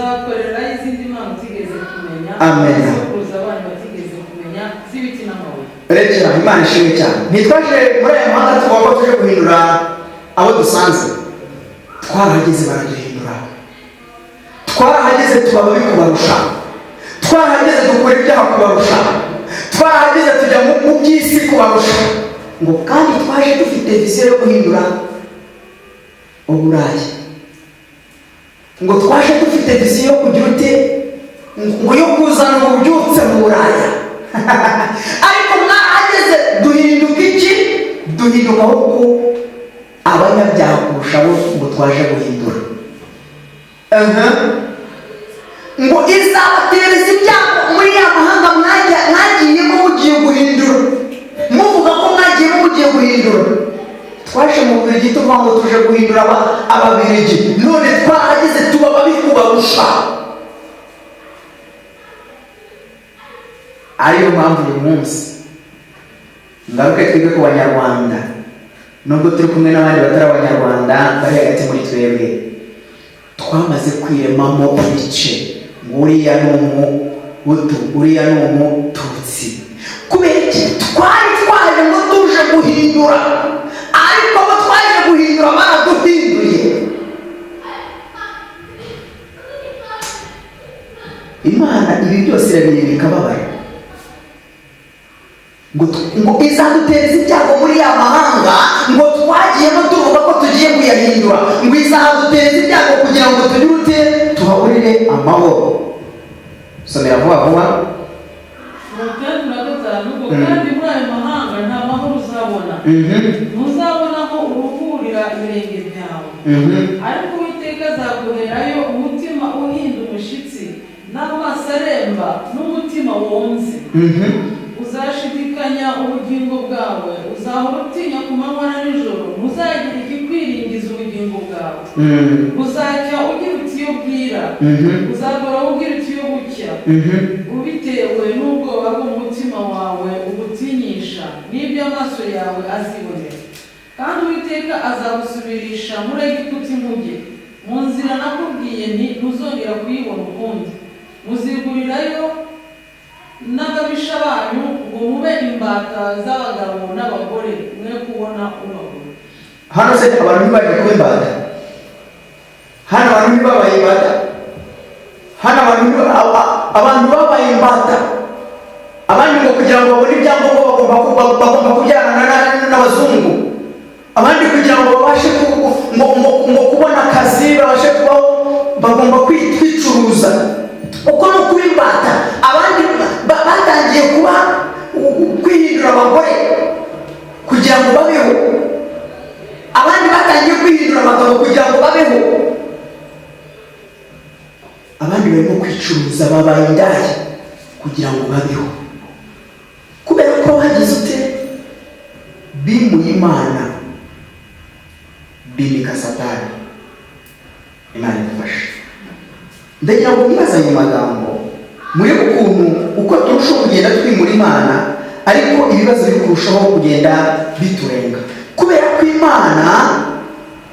uzakorera izindi mpano utigeze kumenya. Amen. Kuza abantu batigeze kumenya z'ibiti n'amabuye. Rekera Imana ishimwe cyane. Ntitwaje muri aya mahanga tugomba tuje guhindura abo dusanze. Twarahageze baraduhindura. Twarahageze tuba babi kubarusha. Twarahageze dukora ibyaha kubarusha. Twarahageze tujya mu by'isi kubarusha. Ngo kandi twaje dufite viziyo yo guhindura uburayi. Ngo twaje dufite viziyo yo kugira ute ngo yo kuzana ububyutse mu buraya. Ariko mwahageze duhinduka iki? Duhinduka ahubwo abanyabyaha kurushaho ngo twaje guhindura. Ngo izabatereza ibyago muri ya mahanga mwagiyemo mugiye guhindura. Muvuga ko mwagiyemo mugiye guhindura. Twaje mu Bubiligi tuvuga ngo tuje guhindura Ababiligi. None twahageze tuba babi kubarusha. Ariyo mpamvu uyu munsi ngaruke twige ku Banyarwanda, nubwo turi kumwe n'abandi batari Abanyarwanda bari hagati muri twebwe, twamaze kwiremamo ibice. Uriya ni Umuhutu, uriya ni Umututsi. Kubera iki? Twari twaje ngo tuje guhindura, ariko abo twaje guhindura baraduhinduye. Imana ibi byose irabireba ikababara. Ngo izadutereza ibyago muri ya mahanga, ngo twagiyemo tuvuga ko tugiye kuyahindura. Ngo izadutereza ibyago kugira ngo tugire ute tuhaburire amahoro. Somera vuba vuba. Kandi muri ayo mahanga nta mahoro uzabona. Ntuzabona aho uruhurira ibirenge byawe. Ariko Uwiteka azaguherayo umutima uhinda umushyitsi n'amaso aremba n'umutima wonze. Uzashidikanya ubugingo bwawe, uzahora utinya ku manywa na nijoro, ntuzagira ikikwiringiza ubugingo bwawe. Uzacya ugira uti iyo bwira, uzagora ugira uti iyo bucya, ubitewe n'ubwoba bw'umutima wawe ubutinyisha n'ibyo amaso yawe azibonera. Kandi Uwiteka azagusubirisha muri Egiputa inkuge, mu nzira nakubwiye nti ntuzongera kuyibona ukundi. Muzigurirayo n'ababisha banyu ngo mube imbata z'abagabo n'abagore, mwe kubona ubagore. Hano se abantu ntibaje kuba imbata. Hano abantu ntibabaye imbata. Hano abantu babaye imbata. Abandi ngo kugira ngo babone ibyangombwa bagomba kubyarana n'abazungu. Abandi kugira ngo babashe ngo kubona akazi, babashe kubaho bagomba kwicuruza. Uko no kuba imbata. Abandi batangiye kuba kwihindura abagore kugira ngo babeho. Abandi batangiye kwihindura abagabo kugira ngo babeho. Abandi barimo kwicuruza babaye indaya kugira ngo babeho. Kubera ko hagize ute bimuye Imana bimika Satani. Imana idufashe. Ndagira ngo mwibazanye amagambo muri uko turushaho kugenda twimura Imana, ariko ibibazo biri kurushaho kugenda biturenga kubera ko Imana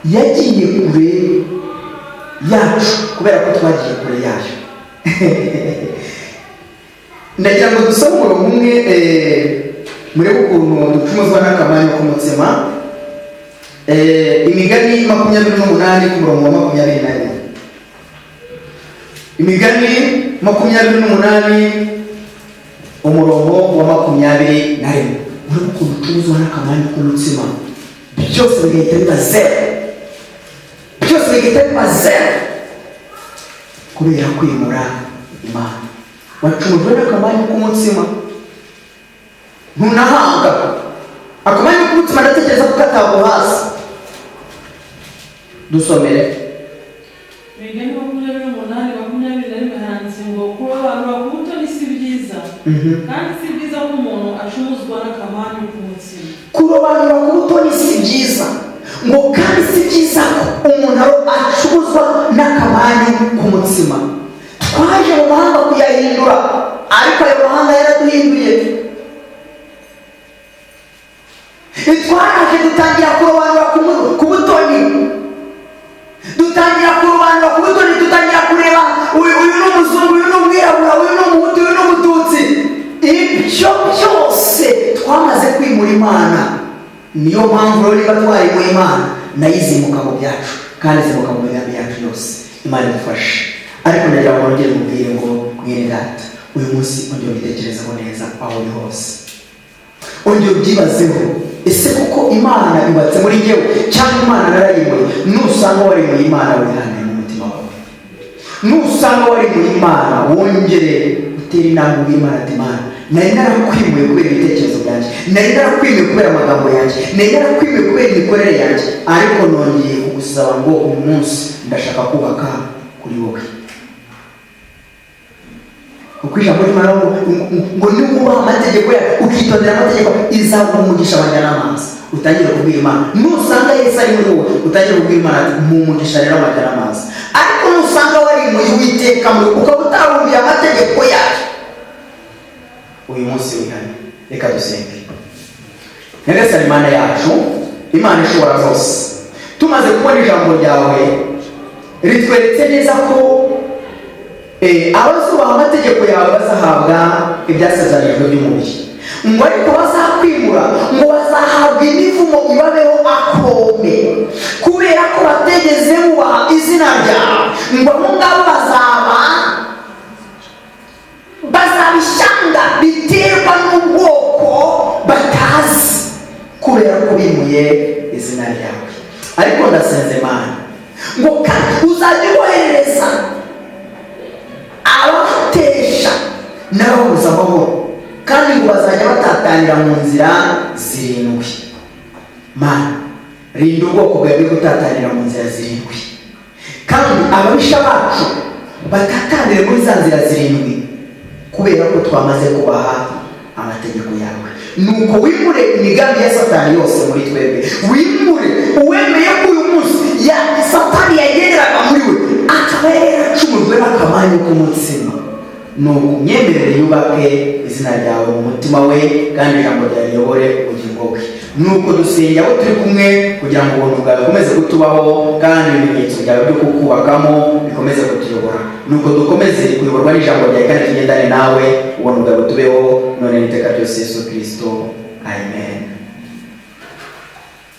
yagiye kure yacu, kubera ko twagiye kure yayo. Ndagira ngo dusome umurongo umwe murebe ukuntu ducumuzwa n'akamanyu k'umutsima. Imigani 28 ku murongo wa 24. Imigani 28 umurongo wa 24. Murebe ukuntu ducumuzwa n'akamanyu k'umutsima. Byose bigahita biba zero. Byose bigahita biba zero kubera kwimura Imana. Wacumujwe n'akamanyu k'umutsima, ntunahanga. Akamanyu k'umutsima ndatekereza ko katagwa hasi. Dusomere Imigani 28:24 handitse ngo kurobanura ku butoni si byiza, kandi si byiza ko umuntu acumuzwa n'akamanyu k'umutsima. Kurobanura ku butoni si byiza, ngo kandi si byiza ko umuntu acumuzwa n'akamanyu k'umutsima. Twaje mu mahanga kuyahindura, ariko ayo mahanga yaraduhinduye. Twaraje dutangira kurobanura ku butoni, dutangira kurobanura ku butoni, dutangira kureba uyu muri Imana. Niyo mpamvu rero niba twari muri Imana nayo izimuka mu byacu kandi izimuka mu migambi yacu yose. Imana idufashe. Ariko ndagira ngo nongere mubwire ngo mwene data, uyu munsi ongera ubitekerezaho neza aho uri hose. Ongera ubyibazeho, ese kuko Imana yubatse muri njyewe cyangwa Imana narayimuye? Nusanga wari muri Imana wihane mu mutima wawe. Nusanga wari muri Imana wongere utere intambwe y'Imana ati Imana, nari narakwimuye kubera ibitekerezo byanjye, nari narakwimuye kubera amagambo yanjye, nari narakwimuye kubera imikorere yanjye, ariko nongeye kugusaba ngo uyu munsi ndashaka kubaka kuri wowe. Kuko ijambo ry'Imana ngo niwubaha amategeko yawe ukitondera amategeko izaguha umugisha abajyana amazi. Utangire kubwira Imana. Nusanga Yesu ari muri wowe utangire kubwira Imana ati mu mugisha rero abajyana amazi. Ariko nusanga wari muri Uwiteka muri ukaba utarumviye amategeko yawe, uyu munsi wihane. Reka dusenge. Nyagasani Imana yacu, Imana ishobora zose, tumaze kubona ijambo ryawe ritweretse neza ko abazubaha amategeko yawe bazahabwa ibyasezeranijwe by'umubiri, ngo ariko bazakwimura ngo bazahabwa imivumo ibabeho akome kubera ko bategeze bubaha izina ryawe. Ngo abo ngabo bazaba ishyanga biterwa n'ubwoko batazi kubera ko bimuye izina ryawe. Ariko ndasenze Imana ngo kandi uzajya uboherereza ababatesha n'ababuza amahoro, kandi ngo bazajya batatanira mu nzira zirindwi. Mana, rinda ubwoko bwawe gutatanira mu nzira zirindwi, kandi ababisha bacu batatanire muri za nzira zirindwi kubera ko twamaze kubaha amategeko yawe. Nuko wimure imigambi ya Satani yose muri twebwe, wimure uwemeye ko uyu munsi ya Satani yagenderaga muri we akaba yaracumurwe n'akamanyu k'umutsima. Nuko umyemerere yubake izina ryawe mu mutima we, kandi ijambo ryawe riyobore ubugingo bwe. Nuko dusenge abo turi kumwe kugira ngo ubuntu bwawe bukomeze kutubaho, kandi ibimenyetso byawe byo kukubakamo bikomeze kutuyobora. Nuko dukomeze kuyoborwa n'ijambo ryawe kandi tugendane nawe, ubuntu bwawe butubeho none n'iteka ryose. Yesu Kristo.